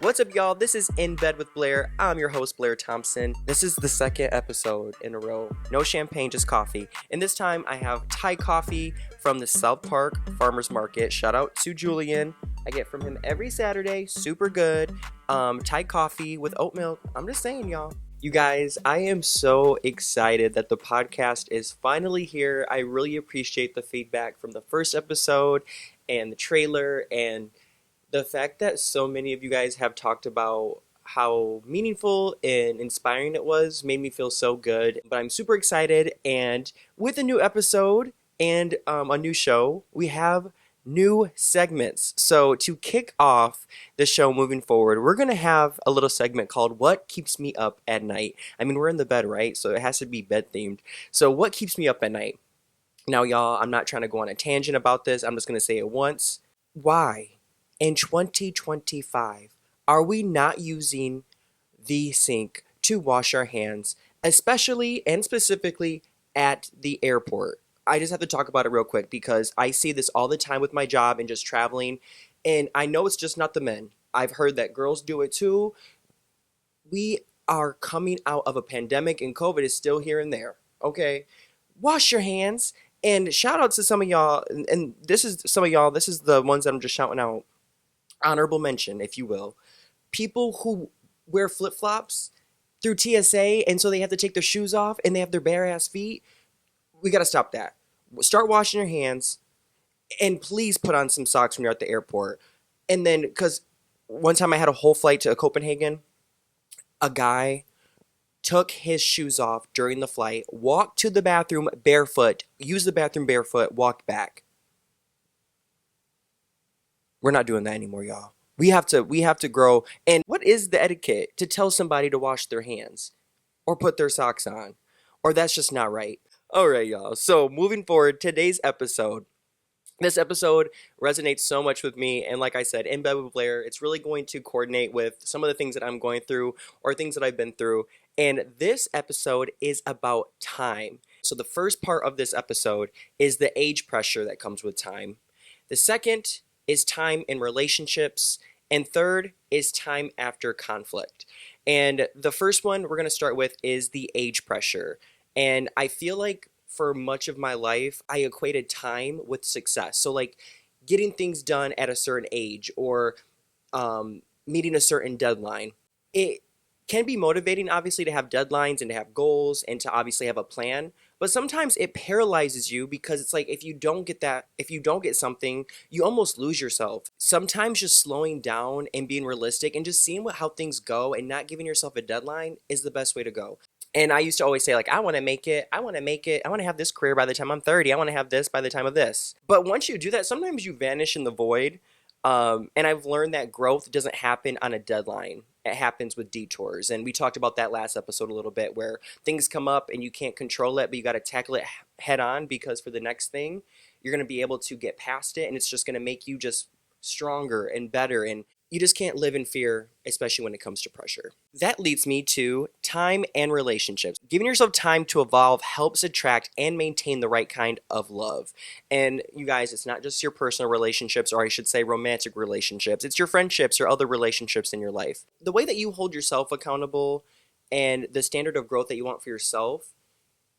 What's up, y'all? This is In Bed with Blair. I'm your host, Blair Thompson. This is the second episode in a row. No champagne, just coffee. And this time I have Thai coffee from the South Park Farmers Market. Shout out to Julian. I get from him every Saturday. Super good. Thai coffee with oat milk. I'm just saying, y'all. You guys, I am so excited that the podcast is finally here. I really appreciate the feedback from the first episode and the trailer, and the fact that so many of you guys have talked about how meaningful and inspiring it was made me feel so good. But I'm super excited, and with a new episode and a new show, we have new segments. So to kick off the show moving forward, we're going to have a little segment called What Keeps Me Up at Night. I mean, we're in the bed, right? So it has to be bed themed. So what keeps me up at night? Now, y'all, I'm not trying to go on a tangent about this. I'm just going to say it once. Why, in 2025, are we not using the sink to wash our hands, especially and specifically at the airport? I just have to talk about it real quick because I see this all the time with my job and just traveling. And I know it's just not the men. I've heard that girls do it too. We are coming out of a pandemic and COVID is still here and there. Okay. Wash your hands. And shout out to some of y'all. And this is some of y'all. This is the ones that I'm just shouting out. Honorable mention, if you will. People who wear flip-flops through TSA and so they have to take their shoes off and they have their bare ass feet. We got to stop that. Start washing your hands, and please put on some socks when you're at the airport. And then, because one time I had a whole flight to Copenhagen, a guy took his shoes off during the flight, walked to the bathroom barefoot, used the bathroom barefoot, walked back. We're not doing that anymore, y'all. We have to grow. And what is the etiquette to tell somebody to wash their hands or put their socks on? Or that's just not right. All right, y'all. So moving forward, today's episode. This episode resonates so much with me. And like I said, In Bed with Blair, it's really going to coordinate with some of the things that I'm going through or things that I've been through. And this episode is about time. So the first part of this episode is the age pressure that comes with time. The second is time in relationships. And third is time after conflict. And the first one we're going to start with is the age pressure. And I feel like for much of my life, I equated time with success. So like getting things done at a certain age or meeting a certain deadline. It can be motivating, obviously, to have deadlines and to have goals and to obviously have a plan. But sometimes it paralyzes you because it's like if you don't get something, you almost lose yourself. Sometimes just slowing down and being realistic and just seeing how things go and not giving yourself a deadline is the best way to go. And I used to always say, like, I want to make it. I want to have this career by the time I'm 30. I want to have this by the time of this. But once you do that, sometimes you vanish in the void. And I've learned that growth doesn't happen on a deadline. It happens with detours. And we talked about that last episode a little bit where things come up and you can't control it, but you got to tackle it head on because for the next thing, you're going to be able to get past it. And it's just going to make you just stronger and better. And you just can't live in fear, especially when it comes to pressure. That leads me to time and relationships. Giving yourself time to evolve helps attract and maintain the right kind of love. And you guys, it's not just your personal relationships, or I should say romantic relationships. It's your friendships or other relationships in your life. The way that you hold yourself accountable and the standard of growth that you want for yourself,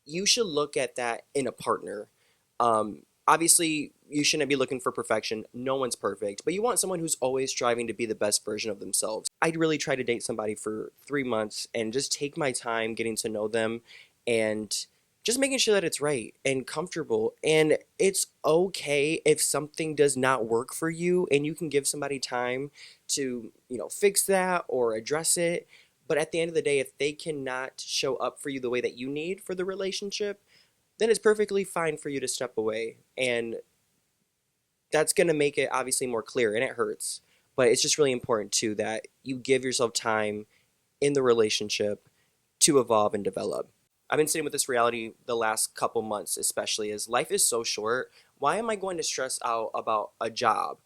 you should look at that in a partner. Obviously, you shouldn't be looking for perfection. No one's perfect. But you want someone who's always striving to be the best version of themselves. I'd really try to date somebody for 3 months and just take my time getting to know them and just making sure that it's right and comfortable. And it's okay if something does not work for you and you can give somebody time to, fix that or address it. But at the end of the day, if they cannot show up for you the way that you need for the relationship, then it's perfectly fine for you to step away. And that's going to make it obviously more clear, and it hurts. But it's just really important too that you give yourself time in the relationship to evolve and develop. I've been sitting with this reality the last couple months, especially as life is so short. Why am I going to stress out about a job,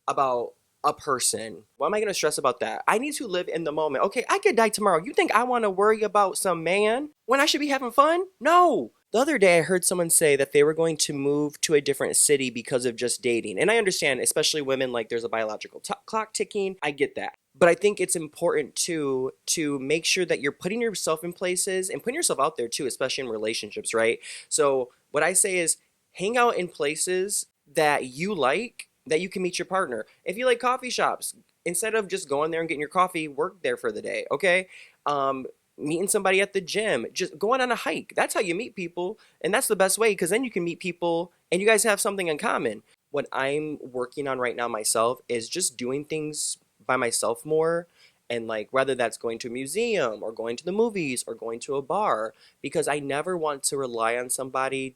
about a person? Why am I going to stress about that? I need to live in the moment. Okay, I could die tomorrow. You think I want to worry about some man when I should be having fun? No. The other day, I heard someone say that they were going to move to a different city because of just dating. And I understand, especially women, like there's a biological clock ticking. I get that. But I think it's important too to make sure that you're putting yourself in places and putting yourself out there too, especially in relationships, right? So what I say is hang out in places that you like, that you can meet your partner. If you like coffee shops, instead of just going there and getting your coffee, work there for the day, okay? Um, Meeting somebody at the gym, just going on a hike. That's how you meet people. And that's the best way because then you can meet people and you guys have something in common. What I'm working on right now myself is just doing things by myself more. And like whether that's going to a museum or going to the movies or going to a bar, because I never want to rely on somebody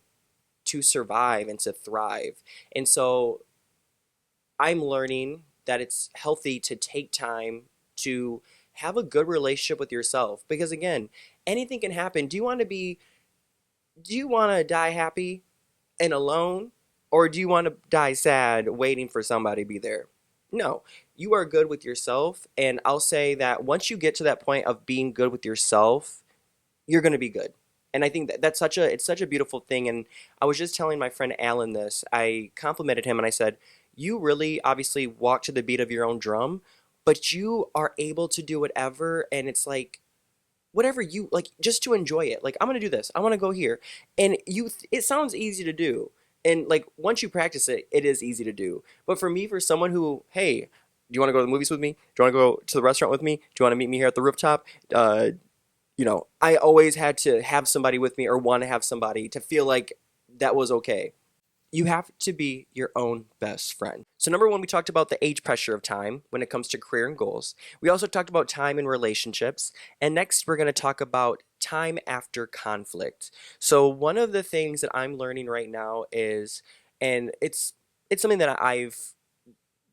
to survive and to thrive. And so I'm learning that it's healthy to take time to have a good relationship with yourself because again, anything can happen. Do you want to die happy and alone or do you want to die sad waiting for somebody to be there? No. You are good with yourself and I'll say that once you get to that point of being good with yourself, you're going to be good. And I think that it's such a beautiful thing. And I was just telling my friend Alan this. I complimented him and I said, "You really obviously walk to the beat of your own drum, but you are able to do whatever." And it's like whatever you like, just to enjoy it. Like I'm gonna do this. I want to go here, and it sounds easy to do. And like once you practice it, it is easy to do. But for me, for someone who, hey, do you want to go to the movies with me? Do you want to go to the restaurant with me? Do you want to meet me here at the rooftop? I always had to have somebody with me or want to have somebody to feel like that was okay. You have to be your own best friend. So, number one, we talked about the age pressure of time when it comes to career and goals. We also talked about time in relationships. And next, we're going to talk about time after conflict. So, one of the things that I'm learning right now is, and it's something that I've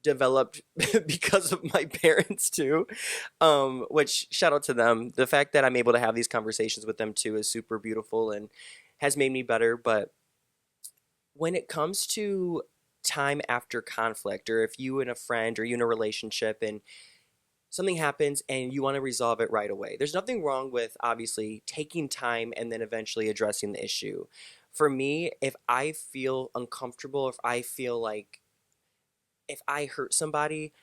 developed because of my parents too, which shout out to them. The fact that I'm able to have these conversations with them too is super beautiful and has made me better. But when it comes to time after conflict, or if you and a friend or you in a relationship and something happens and you want to resolve it right away, there's nothing wrong with obviously taking time and then eventually addressing the issue. For me, if I feel uncomfortable, if I feel like if I hurt somebody,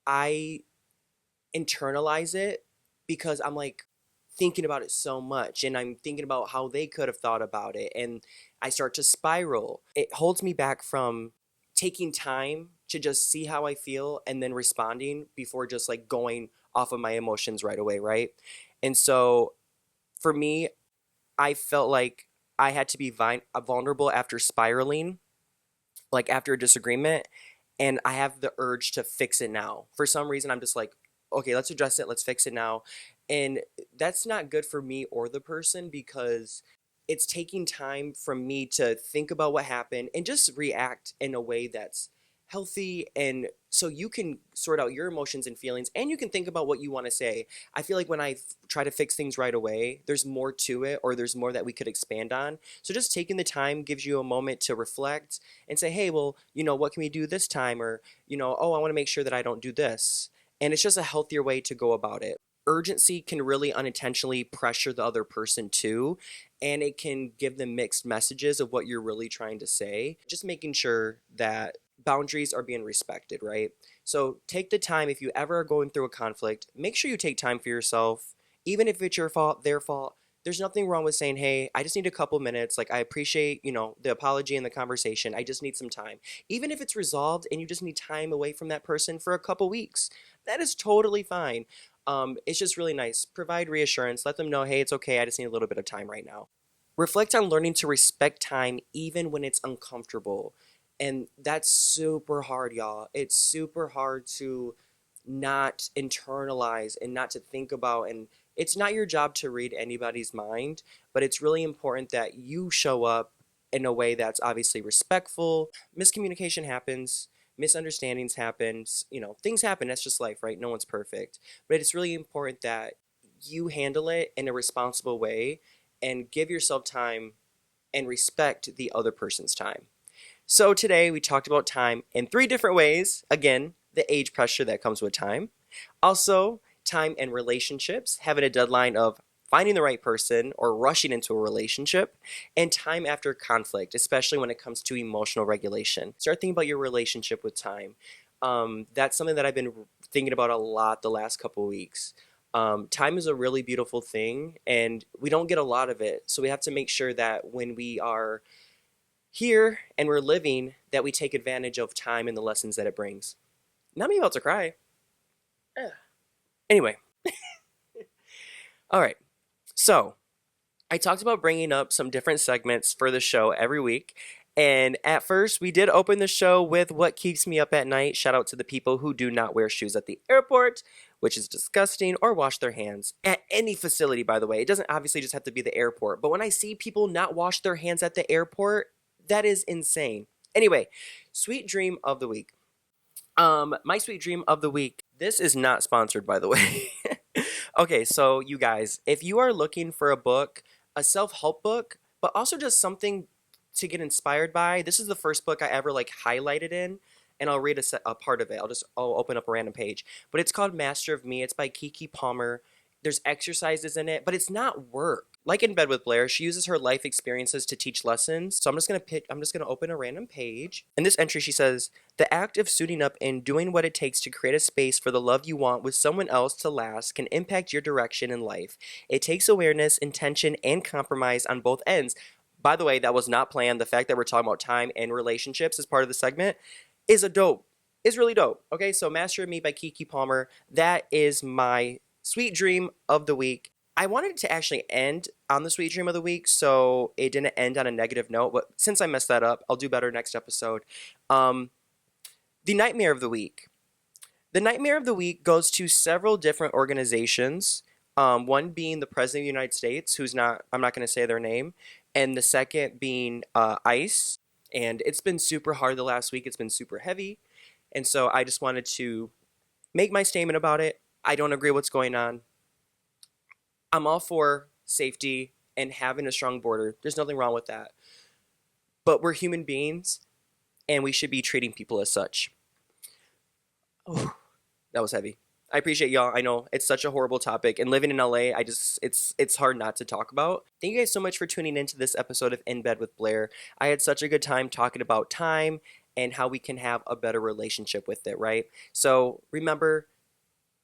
I internalize it because I'm like thinking about it so much and I'm thinking about how they could have thought about it and I start to spiral. It holds me back from taking time to just see how I feel and then responding before just like going off of my emotions right away, right? And so for me, I felt like I had to be vulnerable after spiraling, like after a disagreement, and I have the urge to fix it now. For some reason, I'm just like, okay, let's address it, let's fix it now. And that's not good for me or the person because it's taking time from me to think about what happened and just react in a way that's healthy and so you can sort out your emotions and feelings and you can think about what you want to say. I feel like when try to fix things right away, there's more to it or there's more that we could expand on. So just taking the time gives you a moment to reflect and say, hey, well, what can we do this time? Or, oh, I want to make sure that I don't do this. And it's just a healthier way to go about it. Urgency can really unintentionally pressure the other person too, and it can give them mixed messages of what you're really trying to say. Just making sure that boundaries are being respected, right? So take the time if you ever are going through a conflict, make sure you take time for yourself, even if it's your fault, their fault. There's nothing wrong with saying, hey, I just need a couple minutes. Like, I appreciate, the apology and the conversation. I just need some time. Even if it's resolved and you just need time away from that person for a couple weeks, that is totally fine. It's just really nice. Provide reassurance. Let them know, hey, it's okay. I just need a little bit of time right now. Reflect on learning to respect time even when it's uncomfortable. And that's super hard, y'all. It's super hard to not internalize and not to think about. And it's not your job to read anybody's mind, but it's really important that you show up in a way that's obviously respectful. Miscommunication happens, misunderstandings happens, things happen. That's just life, right? No one's perfect. But it's really important that you handle it in a responsible way and give yourself time and respect the other person's time. So today we talked about time in 3 different ways. Again, the age pressure that comes with time. Also, time and relationships, having a deadline of finding the right person or rushing into a relationship, and time after conflict, especially when it comes to emotional regulation. Start thinking about your relationship with time. That's something that I've been thinking about a lot the last couple of weeks. Time is a really beautiful thing, and we don't get a lot of it. So we have to make sure that when we are here and we're living, that we take advantage of time and the lessons that it brings. Not me about to cry. Anyway. All right. So I talked about bringing up some different segments for the show every week. And at first, we did open the show with what keeps me up at night. Shout out to the people who do not wear shoes at the airport, which is disgusting, or wash their hands at any facility, by the way. It doesn't obviously just have to be the airport. But when I see people not wash their hands at the airport, that is insane. Anyway, sweet dream of the week. My sweet dream of the week. This is not sponsored, by the way. Okay, so you guys, if you are looking for a book, a self-help book, but also just something to get inspired by, this is the first book I ever highlighted in, and I'll read a part of it. I'll open up a random page, but it's called Master of Me. It's by Kiki Palmer. There's exercises in it, but it's not work. Like In Bed with Blair, she uses her life experiences to teach lessons. So I'm just gonna open a random page. In this entry, she says, "The act of suiting up and doing what it takes to create a space for the love you want with someone else to last can impact your direction in life. It takes awareness, intention, and compromise on both ends." By the way, that was not planned. The fact that we're talking about time and relationships as part of the segment is really dope. Okay, so Master of Me by Kiki Palmer. That is my sweet dream of the week. I wanted to actually end on the sweet dream of the week, so it didn't end on a negative note, but since I messed that up, I'll do better next episode. The nightmare of the week. The nightmare of the week goes to several different organizations, one being the President of the United States, I'm not going to say their name, and the second being ICE, and it's been super hard the last week. It's been super heavy, and so I just wanted to make my statement about it. I don't agree with what's going on. I'm all for safety and having a strong border. There's nothing wrong with that. But we're human beings, and we should be treating people as such. Oh, that was heavy. I appreciate y'all. I know it's such a horrible topic, and living in LA, it's hard not to talk about. Thank you guys so much for tuning into this episode of In Bed with Blair. I had such a good time talking about time and how we can have a better relationship with it, right? So remember,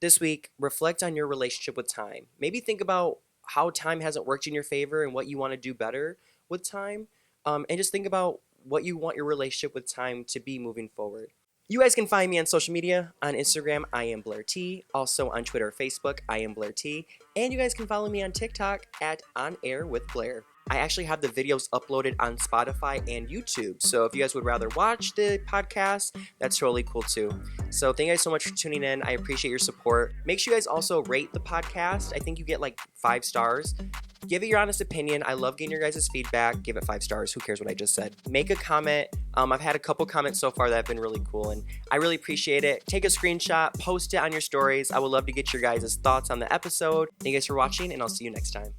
this week, reflect on your relationship with time. Maybe think about how time hasn't worked in your favor and what you want to do better with time. And just think about what you want your relationship with time to be moving forward. You guys can find me on social media. On Instagram, I am Blair T. Also on Twitter or Facebook, I am Blair T. And you guys can follow me on TikTok at On Air with Blair. I actually have the videos uploaded on Spotify and YouTube. So if you guys would rather watch the podcast, that's totally cool too. So thank you guys so much for tuning in. I appreciate your support. Make sure you guys also rate the podcast. I think you get 5 stars. Give it your honest opinion. I love getting your guys' feedback. Give it 5 stars. Who cares what I just said? Make a comment. I've had a couple comments so far that have been really cool, and I really appreciate it. Take a screenshot, post it on your stories. I would love to get your guys' thoughts on the episode. Thank you guys for watching, and I'll see you next time.